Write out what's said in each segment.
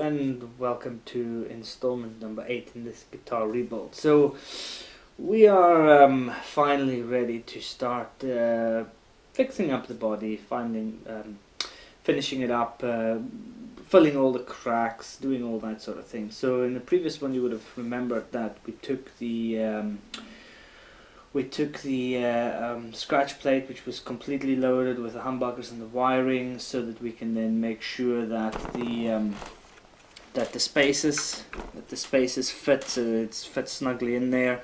and welcome to installment number 8 in this guitar rebuild. So we are finally ready to start fixing up the body, finishing it up, filling all the cracks, doing all that sort of thing. So in the previous one you would have remembered that we took the scratch plate, which was completely loaded with the humbuckers and the wiring, so that we can then make sure that the spaces fit, so it fits snugly in there.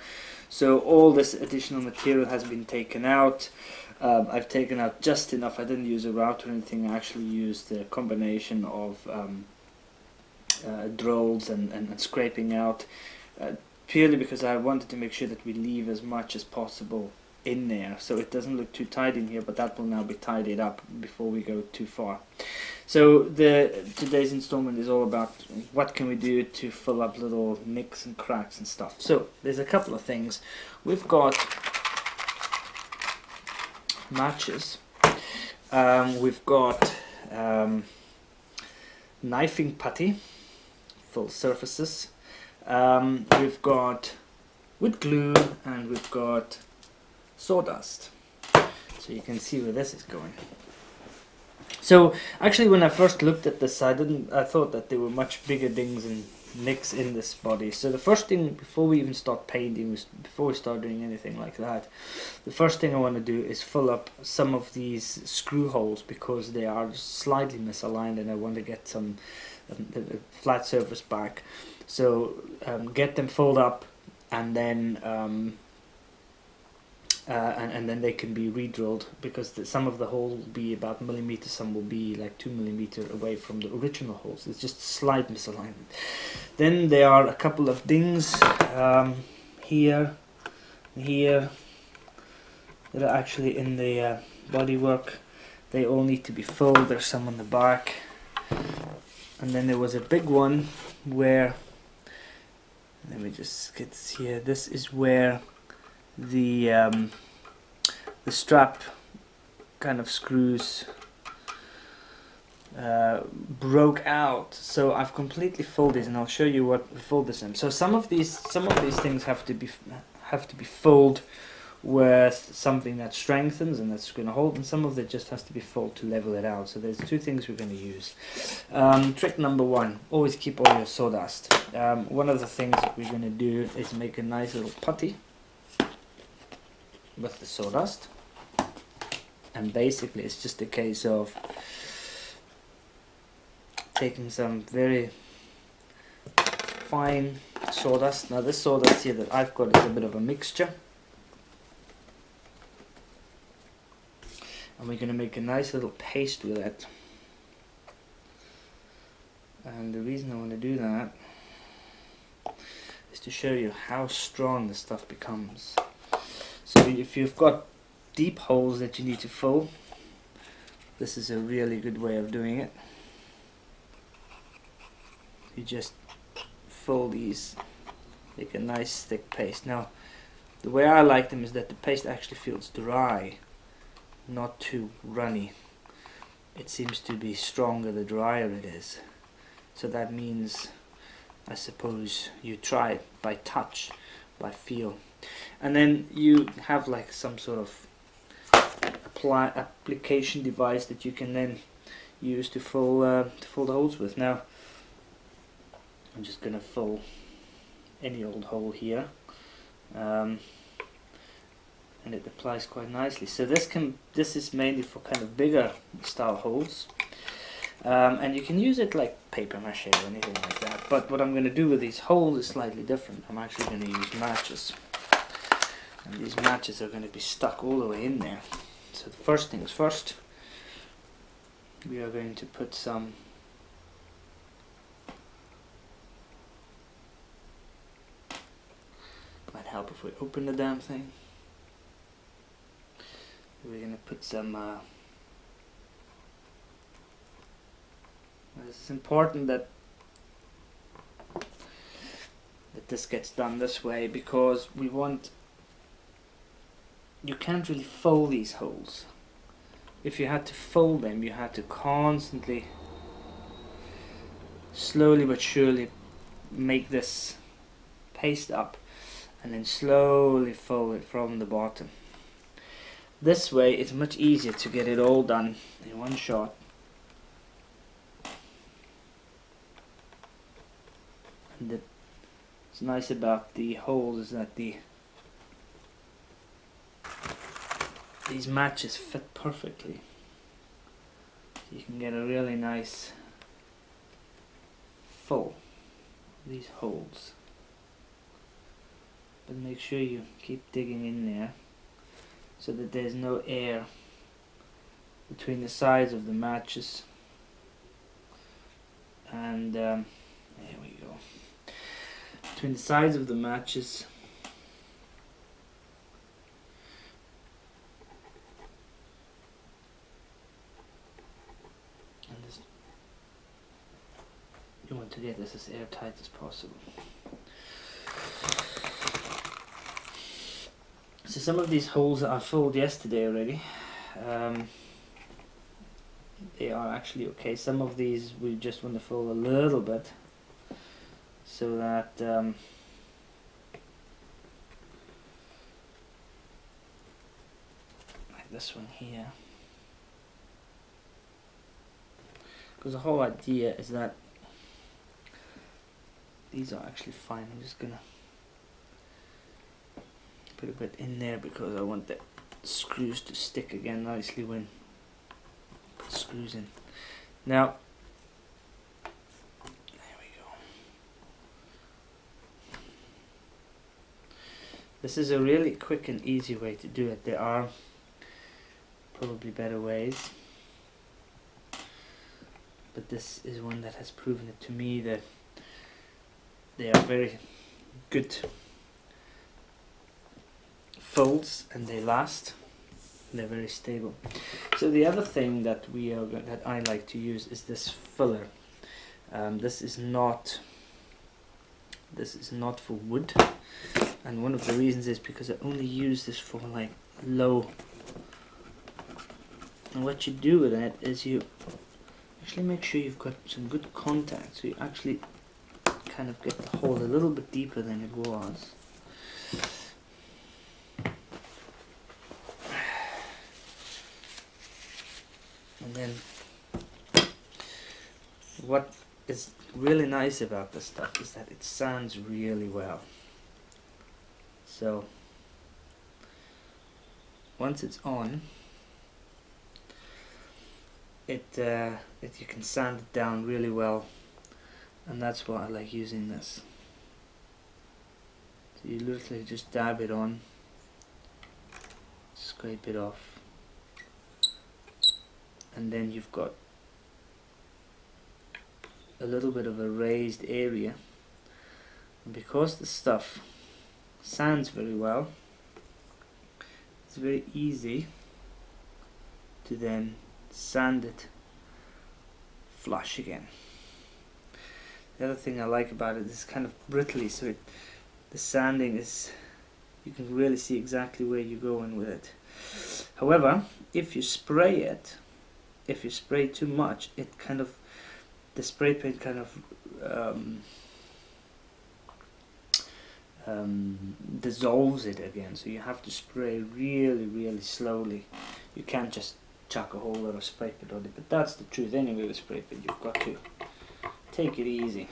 So all this additional material has been taken out. I've taken out just enough. I didn't use a router or anything. I actually used a combination of drills and scraping out, purely because I wanted to make sure that we leave as much as possible in there, so it doesn't look too tight in here, but that will now be tidied up before we go too far. So today's installment is all about what can we do to fill up little nicks and cracks and stuff. So there's a couple of things. We've got matches, we've got knifing putty, full surfaces, we've got wood glue, and we've got sawdust. So you can see where this is going. So actually, when I first looked at this, I thought that there were much bigger dings and nicks in this body. So the first thing, before we even start painting, before we start doing anything like that, the first thing I want to do is fill up some of these screw holes, because they are slightly misaligned and I want to get some flat surface back. So get them filled up, and then and then they can be re-drilled, because some of the hole will be about millimeters, some will be like 2 millimeters away from the original holes. It's just slight misalignment. Then there are a couple of dings here and here that are actually in the bodywork. They all need to be filled. There's some on the back, and then there was a big one where, let me just get here, this is where the strap kind of screws broke out. So I've completely filled this, and I'll show you what we filled this in. So some of these things have to be filled with something that strengthens and that's going to hold, and some of it just has to be filled to level it out. So there's two things we're going to use. Trick number 1: always keep all your sawdust. One of the things that we're going to do is make a nice little putty with the sawdust, and basically it's just a case of taking some very fine sawdust. Now this sawdust here that I've got is a bit of a mixture, and we're going to make a nice little paste with it. And the reason I want to do that is to show you how strong the stuff becomes. So if you've got deep holes that you need to fill, this is a really good way of doing it. You just fill these, make a nice thick paste. Now the way I like them is that the paste actually feels dry, not too runny. It seems to be stronger the drier it is. So that means, I suppose, you try it by touch, by feel. And then you have like some sort of application device that you can then use to fill the holes with. Now I'm just going to fill any old hole here, and it applies quite nicely. So this is mainly for kind of bigger style holes, and you can use it like paper mache or anything like that. But what I'm going to do with these holes is slightly different. I'm actually going to use matches. And these matches are going to be stuck all the way in there. So the first things first, we are going to put some might help if we open the damn thing. We're going to put some it's important that this gets done this way, because you can't really fold these holes. If you had to fold them, you had to constantly slowly but surely make this paste up, and then slowly fold it from the bottom. This way it's much easier to get it all done in one shot. And what's nice about the holes is that these matches fit perfectly. You can get a really nice full these holes. But make sure you keep digging in there so that there's no air between the sides of the matches. And there we go. Between the sides of the matches. And this, you want to get this as airtight as possible. So some of these holes that I filled yesterday already, they are actually okay. Some of these we just want to fill a little bit, so that like this one here, because the whole idea is that these are actually fine. I'm just gonna put a bit in there because I want the screws to stick again nicely when I put screws in. Now, there we go. This is a really quick and easy way to do it. There are probably better ways, but this is one that has proven it to me that they are very good folds and they last. They're very stable. So the other thing that that I like to use is this filler. This is not for wood, and one of the reasons is because I only use this for like low. And what you do with it is you actually make sure you've got some good contact, so you actually kind of get the hole a little bit deeper than it was. And then what is really nice about this stuff is that it sands really well. So once it's on, you can sand it down really well, and that's why I like using this. So you literally just dab it on, scrape it off, and then you've got a little bit of a raised area, and because the stuff sands very well, it's very easy to then sand it flush again. The other thing I like about it is it's kind of brittly, so the sanding is, you can really see exactly where you're going with it. However, if you spray it, if you spray too much, it kind of, the spray paint kind of dissolves it again, so you have to spray really slowly. You can't just chuck a whole lot of spray paint on it, but that's the truth anyway with spray paint. You've got to take it easy.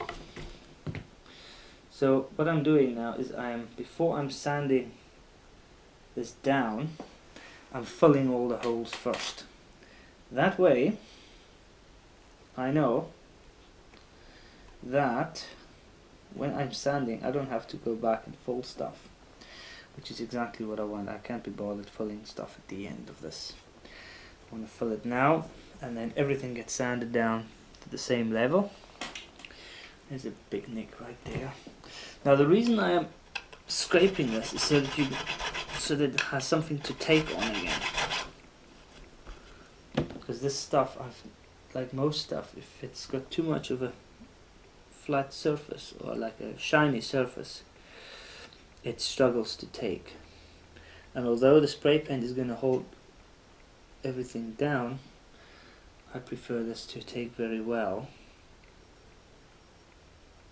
So what I'm doing now is before I'm sanding this down, I'm filling all the holes first. That way I know that when I'm sanding I don't have to go back and fill stuff, which is exactly what I want. I can't be bothered filling stuff at the end of this. I want to fill it now, and then everything gets sanded down to the same level. There's a big nick right there. Now the reason I am scraping this is so that it has something to take on again. Because this stuff, like most stuff, if it's got too much of a flat surface or like a shiny surface, it struggles to take. And although the spray paint is going to hold everything down, I prefer this to take very well.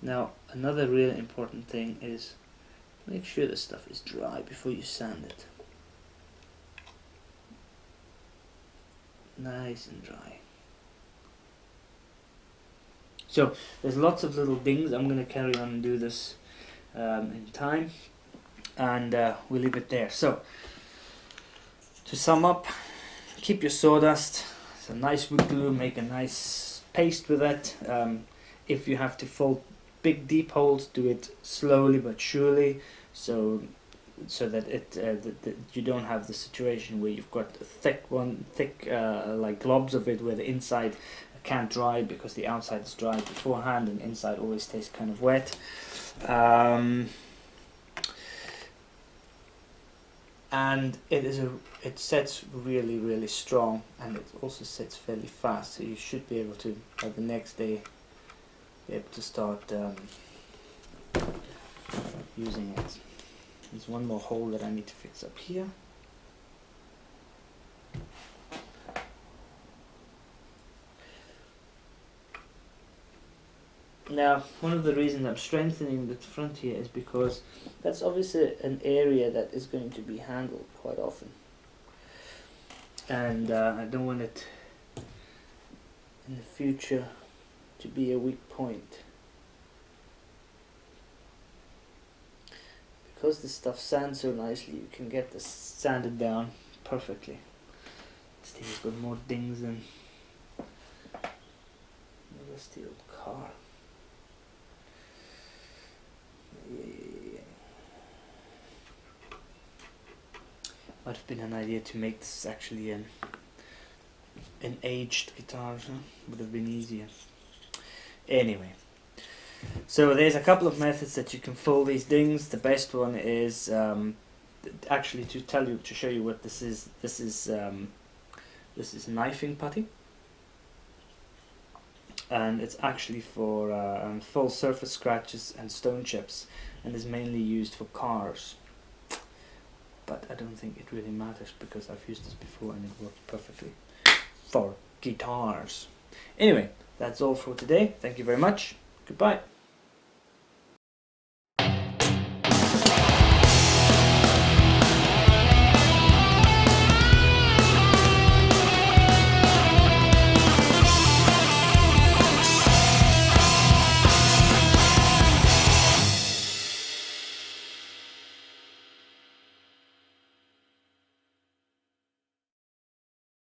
Now another really important thing is make sure the stuff is dry before you sand it. Nice and dry. So there's lots of little things. I'm going to carry on and do this in time, and we'll leave it there. So to sum up, keep your sawdust. It's a nice wood glue. Make a nice paste with it. If you have to fill big deep holes, do it slowly but surely, so that that you don't have the situation where you've got thick like globs of it where the inside can't dry because the outside is dry beforehand and the inside always stays kind of wet. And it sets really strong, and it also sets fairly fast, so you should be able to by the next day be able to start using it. There's one more hole that I need to fix up here. Now, one of the reasons I'm strengthening the front here is because that's obviously an area that is going to be handled quite often, and I don't want it in the future to be a weak point. Because this stuff sands so nicely, you can get this sanded down perfectly. This thing has got more dings than a rusty old car. Yeah. Might have been an idea to make this actually an aged guitar, huh? Would have been easier. Anyway, so there's a couple of methods that you can fill these dings. The best one is actually to show you what this is. This is knifing putty, and it's actually for full surface scratches and stone chips, and is mainly used for cars. But I don't think it really matters because I've used this before and it works perfectly for guitars. Anyway, that's all for today. Thank you very much. Goodbye.